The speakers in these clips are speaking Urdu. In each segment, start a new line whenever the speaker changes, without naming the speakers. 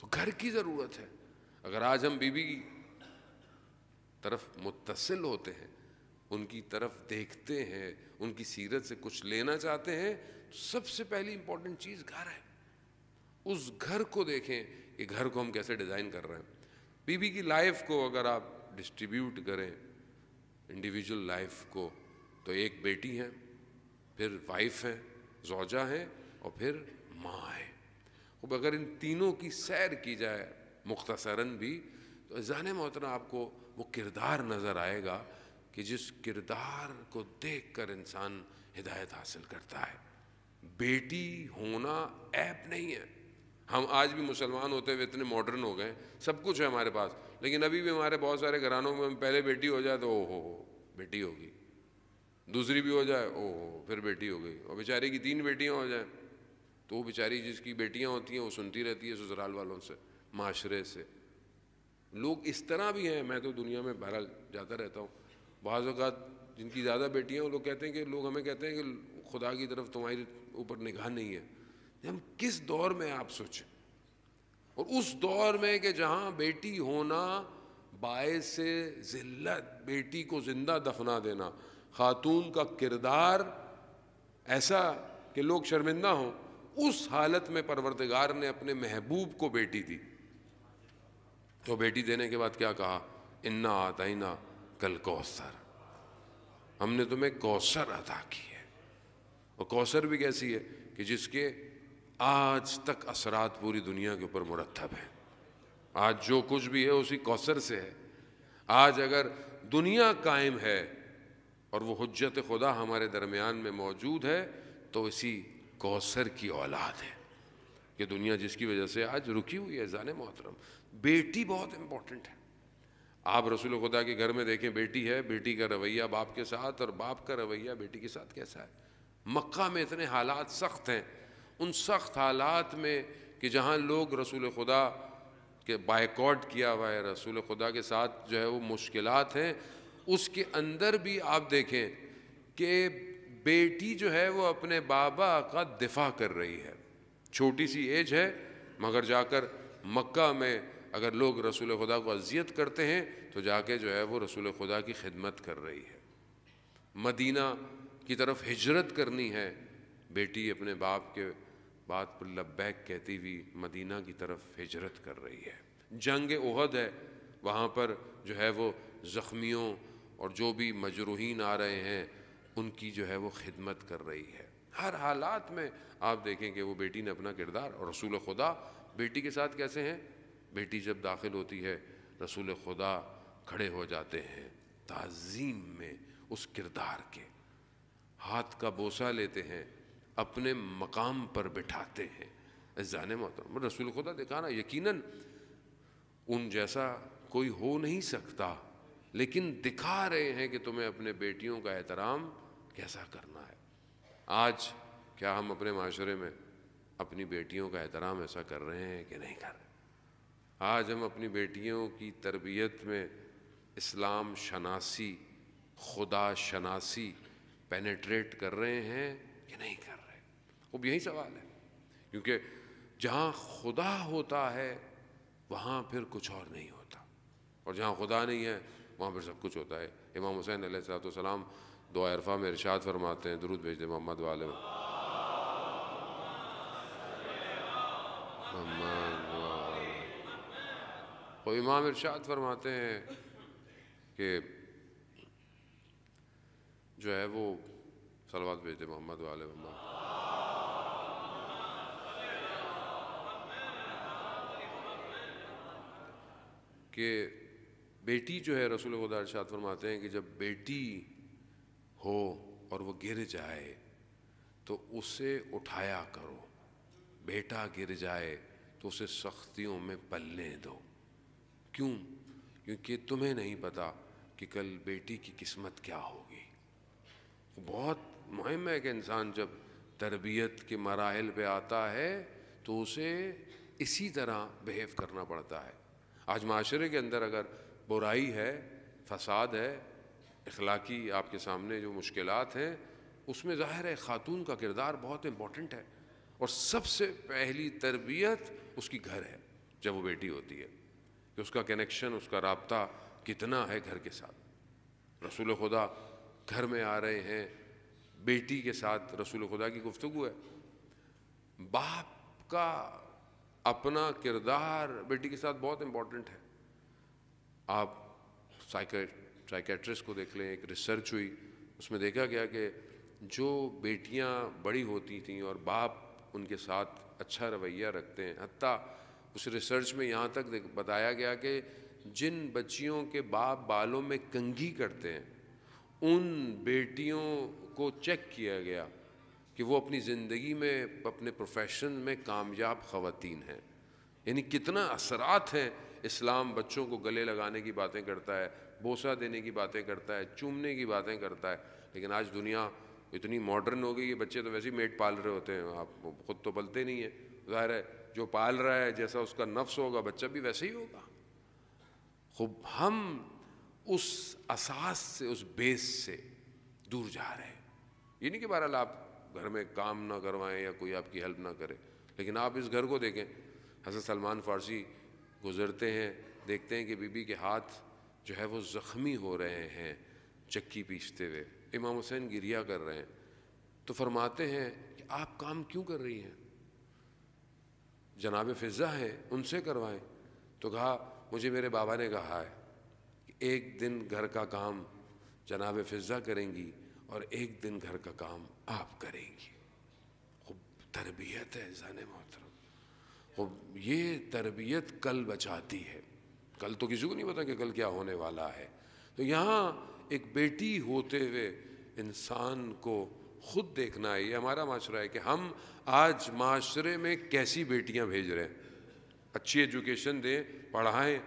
تو گھر کی ضرورت ہے. اگر آج ہم بیوی کی طرف متصل ہوتے ہیں, ان کی طرف دیکھتے ہیں, ان کی سیرت سے کچھ لینا چاہتے ہیں, تو سب سے پہلی امپورٹنٹ چیز گھر ہے. اس گھر کو دیکھیں کہ گھر کو ہم کیسے ڈیزائن کر رہے ہیں. بیوی کی لائف کو اگر آپ ڈسٹریبیوٹ کریں, انڈیویجول لائف کو, تو ایک بیٹی ہے, پھر وائف ہے, زوجہ ہے, اور پھر ماں ہے. اب اگر ان تینوں کی سیر کی جائے مختصراً بھی, تو اذان محترم آپ کو وہ کردار نظر آئے گا کہ جس کردار کو دیکھ کر انسان ہدایت حاصل کرتا ہے. بیٹی ہونا عیب نہیں ہے. ہم آج بھی مسلمان ہوتے ہوئے اتنے ماڈرن ہو گئے, سب کچھ ہے ہمارے پاس, لیکن ابھی بھی ہمارے بہت سارے گھرانوں میں پہلے بیٹی ہو جائے تو او ہو بیٹی ہوگی, دوسری بھی ہو جائے او ہو پھر بیٹی ہو گئی, اور بیچاری کی 3 بیٹیاں ہو جائیں تو وہ بیچاری جس کی بیٹیاں ہوتی ہیں وہ سنتی رہتی ہے سسرال والوں سے, معاشرے سے. لوگ اس طرح بھی ہیں, میں تو دنیا میں بہرحال جاتا رہتا ہوں, بعض اوقات جن کی زیادہ بیٹیاں ہیں وہ لوگ کہتے ہیں کہ لوگ ہمیں کہتے ہیں کہ خدا کی طرف تمہاری اوپر نگاہ نہیں ہے. ہم کس دور میں آپ سوچیں, اور اس دور میں کہ جہاں بیٹی ہونا باعث ذلت, بیٹی کو زندہ دفنا دینا, خاتون کا کردار ایسا کہ لوگ شرمندہ ہوں, اس حالت میں پروردگار نے اپنے محبوب کو بیٹی دی. تو بیٹی دینے کے بعد کیا کہا, انا آتینا کل کوثر, ہم نے تمہیں کوثر عطا کی ہے. اور کوثر بھی کیسی ہے کہ جس کے آج تک اثرات پوری دنیا کے اوپر مرتب ہیں. آج جو کچھ بھی ہے اسی کوثر سے ہے. آج اگر دنیا قائم ہے اور وہ حجت خدا ہمارے درمیان میں موجود ہے تو اسی کوثر کی اولاد ہے کہ دنیا جس کی وجہ سے آج رکی ہوئی ہے. اذان محترم, بیٹی بہت امپورٹنٹ ہے. آپ رسول خدا کے گھر میں دیکھیں, بیٹی ہے, بیٹی کا رویہ باپ کے ساتھ اور باپ کا رویہ بیٹی کے ساتھ کیسا ہے. مکہ میں اتنے حالات سخت ہیں, ان سخت حالات میں کہ جہاں لوگ رسول خدا کے بائیکاٹ کیا ہوا ہے, رسول خدا کے ساتھ جو ہے وہ مشکلات ہیں, اس کے اندر بھی آپ دیکھیں کہ بیٹی جو ہے وہ اپنے بابا کا دفاع کر رہی ہے. چھوٹی سی ایج ہے مگر جا کر مکہ میں اگر لوگ رسول خدا کو اذیت کرتے ہیں تو جا کے جو ہے وہ رسول خدا کی خدمت کر رہی ہے. مدینہ کی طرف ہجرت کرنی ہے, بیٹی اپنے باپ کے بات پر لبیک کہتی ہوئی مدینہ کی طرف ہجرت کر رہی ہے. جنگ احد ہے, وہاں پر جو ہے وہ زخمیوں اور جو بھی مجروحین آ رہے ہیں ان کی جو ہے وہ خدمت کر رہی ہے. ہر حالات میں آپ دیکھیں کہ وہ بیٹی نے اپنا کردار, اور رسول خدا بیٹی کے ساتھ کیسے ہیں. بیٹی جب داخل ہوتی ہے رسول خدا کھڑے ہو جاتے ہیں تعظیم میں اس کردار کے, ہاتھ کا بوسہ لیتے ہیں, اپنے مقام پر بٹھاتے ہیں. اذان محترم, رسول خدا دکھانا یقیناً ان جیسا کوئی ہو نہیں سکتا, لیکن دکھا رہے ہیں کہ تمہیں اپنے بیٹیوں کا احترام کیسا کرنا ہے. آج کیا ہم اپنے معاشرے میں اپنی بیٹیوں کا احترام ایسا کر رہے ہیں کہ نہیں کر رہے. آج ہم اپنی بیٹیوں کی تربیت میں اسلام شناسی, خدا شناسی پینیٹریٹ کر رہے ہیں کہ نہیں کر رہے. اب یہی سوال ہے, کیونکہ جہاں خدا ہوتا ہے وہاں پھر کچھ اور نہیں ہوتا, اور جہاں خدا نہیں ہے وہاں پھر سب کچھ ہوتا ہے. امام حسین علیہ السلام دعا عرفہ میں ارشاد فرماتے ہیں, درود بھیج دیں محمد والے وہ امام ارشاد فرماتے ہیں کہ جو ہے وہ صلوات بھیج دیں محمد والے محمد, کہ بیٹی جو ہے رسول خدا ارشاد فرماتے ہیں کہ جب بیٹی ہو اور وہ گر جائے تو اسے اٹھایا کرو, بیٹا گر جائے تو اسے سختیوں میں پلنے دو. کیوں؟ کیونکہ تمہیں نہیں پتا کہ کل بیٹی کی قسمت کیا ہوگی. بہت مہم ہے کہ انسان جب تربیت کے مراحل پہ آتا ہے تو اسے اسی طرح بیہیو کرنا پڑتا ہے. آج معاشرے کے اندر اگر برائی ہے, فساد ہے, اخلاقی آپ کے سامنے جو مشکلات ہیں, اس میں ظاہر ہے خاتون کا کردار بہت امپورٹنٹ ہے, اور سب سے پہلی تربیت اس کی گھر ہے. جب وہ بیٹی ہوتی ہے کہ اس کا کنیکشن، اس کا رابطہ کتنا ہے گھر کے ساتھ۔ رسول خدا گھر میں آ رہے ہیں، بیٹی کے ساتھ رسول خدا کی گفتگو ہے۔ باپ کا اپنا کردار بیٹی کے ساتھ بہت امپورٹنٹ ہے۔ آپ سائیکیٹرسٹ کو دیکھ لیں، ایک ریسرچ ہوئی، اس میں دیکھا گیا کہ جو بیٹیاں بڑی ہوتی تھیں اور باپ ان کے ساتھ اچھا رویہ رکھتے ہیں، حتیٰ اس ریسرچ میں یہاں تک بتایا گیا کہ جن بچیوں کے باپ بالوں میں کنگھی کرتے ہیں، ان بیٹیوں کو چیک کیا گیا کہ وہ اپنی زندگی میں، اپنے پروفیشن میں کامیاب خواتین ہیں۔ یعنی کتنا اثرات ہیں۔ اسلام بچوں کو گلے لگانے کی باتیں کرتا ہے، بوسہ دینے کی باتیں کرتا ہے، چومنے کی باتیں کرتا ہے، لیکن آج دنیا اتنی ماڈرن ہو گئی ہے، بچے تو ویسے ہی میٹ پال رہے ہوتے ہیں، آپ خود تو پلتے نہیں ہیں، ظاہر ہے جو پال رہا ہے جیسا اس کا نفس ہوگا بچہ بھی ویسے ہی ہوگا۔ خوب ہم اس اساس سے، اس بیس سے دور جا رہے ہیں۔ یہ نہیں کہ بہرحال آپ گھر میں کام نہ کروائیں یا کوئی آپ کی ہیلپ نہ کرے، لیکن آپ اس گھر کو دیکھیں۔ حضرت سلمان فارسی گزرتے ہیں، دیکھتے ہیں کہ بی بی کے ہاتھ جو ہے وہ زخمی ہو رہے ہیں چکی پیستے ہوئے، امام حسین گریہ کر رہے ہیں، تو فرماتے ہیں کہ آپ کام کیوں کر رہی ہیں؟ جناب فضہ ہیں، ان سے کروائیں۔ تو کہا مجھے میرے بابا نے کہا ہے کہ ایک دن گھر کا کام جناب فضہ کریں گی اور ایک دن گھر کا کام آپ کریں گی۔ خوب تربیت ہے زن محترم، خوب یہ تربیت کل بچاتی ہے۔ کل تو کسی کو نہیں پتا کہ کل کیا ہونے والا ہے۔ تو یہاں ایک بیٹی ہوتے ہوئے انسان کو خود دیکھنا ہے۔ یہ ہمارا معاشرہ ہے کہ ہم آج معاشرے میں کیسی بیٹیاں بھیج رہے ہیں۔ اچھی ایجوکیشن دیں، پڑھائیں،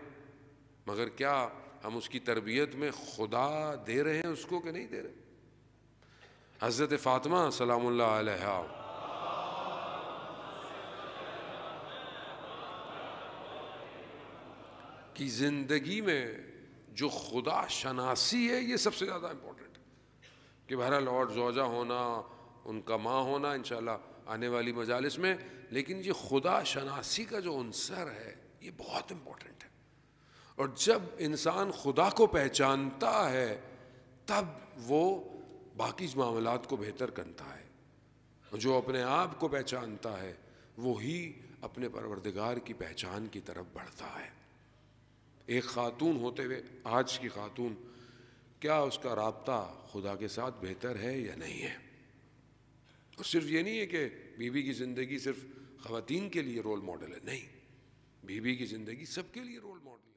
مگر کیا ہم اس کی تربیت میں خدا دے رہے ہیں اس کو کہ نہیں دے رہے؟ حضرت فاطمہ سلام اللہ علیہا کی زندگی میں جو خدا شناسی ہے، یہ سب سے زیادہ امپورٹنٹ ہے۔ کہ بہرحال اور زوجہ ہونا، ان کا ماں ہونا انشاءاللہ آنے والی مجالس میں، لیکن یہ خدا شناسی کا جو عنصر ہے یہ بہت امپورٹنٹ ہے۔ اور جب انسان خدا کو پہچانتا ہے تب وہ باقی معاملات کو بہتر کرتا ہے۔ جو اپنے آپ کو پہچانتا ہے وہی اپنے پروردگار کی پہچان کی طرف بڑھتا ہے۔ ایک خاتون ہوتے ہوئے آج کی خاتون، کیا اس کا رابطہ خدا کے ساتھ بہتر ہے یا نہیں ہے؟ اور صرف یہ نہیں ہے کہ بیوی کی زندگی صرف خواتین کے لیے رول ماڈل ہے، نہیں، بیوی کی زندگی سب کے لیے رول ماڈل ہے۔